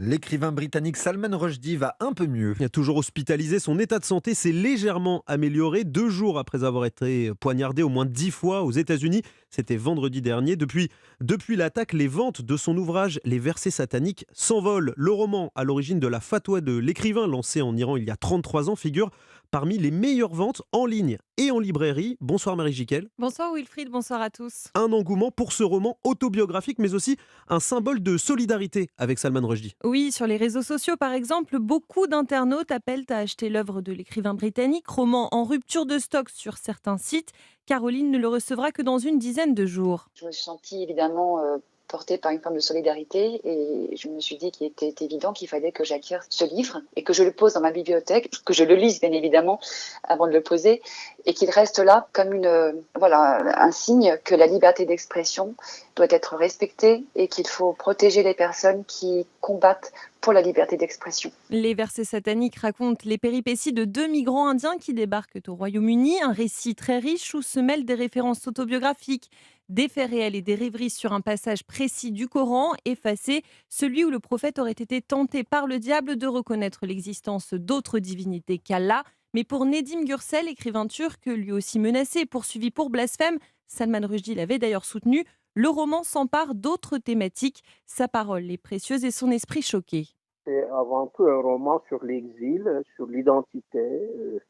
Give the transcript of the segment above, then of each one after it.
L'écrivain britannique Salman Rushdie va un peu mieux. Il a toujours hospitalisé, son état de santé s'est légèrement amélioré 2 jours après avoir été poignardé au moins 10 fois aux États-Unis. C'était vendredi dernier. Depuis l'attaque, les ventes de son ouvrage Les versets sataniques s'envolent. Le roman, à l'origine de la fatwa de l'écrivain lancé en Iran il y a 33 ans, figure parmi les meilleures ventes en ligne et en librairie. Bonsoir Marie Jiquel. Bonsoir Wilfried, bonsoir à tous. Un engouement pour ce roman autobiographique, mais aussi un symbole de solidarité avec Salman Rushdie. Oui, sur les réseaux sociaux par exemple, beaucoup d'internautes appellent à acheter l'œuvre de l'écrivain britannique, roman en rupture de stock sur certains sites. Caroline ne le recevra que dans une dizaine de jours. Je me suis sentie évidemment portée par une forme de solidarité et je me suis dit qu'il était évident qu'il fallait que j'acquière ce livre et que je le pose dans ma bibliothèque, que je le lise bien évidemment avant de le poser et qu'il reste là comme un signe que la liberté d'expression doit être respectée et qu'il faut protéger les personnes qui combattent pour la liberté d'expression. Les versets sataniques racontent les péripéties de deux migrants indiens qui débarquent au Royaume-Uni, un récit très riche où se mêlent des références autobiographiques, des faits réels et des rêveries sur un passage précis du Coran, effacé, celui où le prophète aurait été tenté par le diable de reconnaître l'existence d'autres divinités qu'Allah. Mais pour Nedim Gürsel, écrivain turc, lui aussi menacé et poursuivi pour blasphème, Salman Rushdie l'avait d'ailleurs soutenu, le roman s'empare d'autres thématiques. Sa parole est précieuse et son esprit choqué. C'est avant tout un roman sur l'exil, sur l'identité.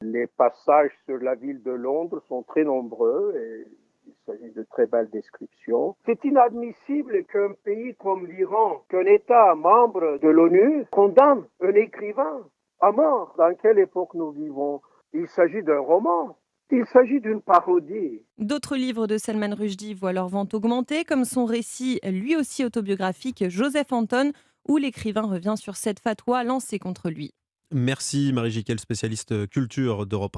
Les passages sur la ville de Londres sont très nombreux et il s'agit de très belles descriptions. C'est inadmissible qu'un pays comme l'Iran, qu'un État membre de l'ONU, condamne un écrivain à mort. Dans quelle époque nous vivons? Il s'agit d'un roman. Il s'agit d'une parodie. D'autres livres de Salman Rushdie voient leur vente augmenter, comme son récit, lui aussi autobiographique, Joseph Anton, où l'écrivain revient sur cette fatwa lancée contre lui. Merci Marie Jiquel, spécialiste culture d'Europe 1.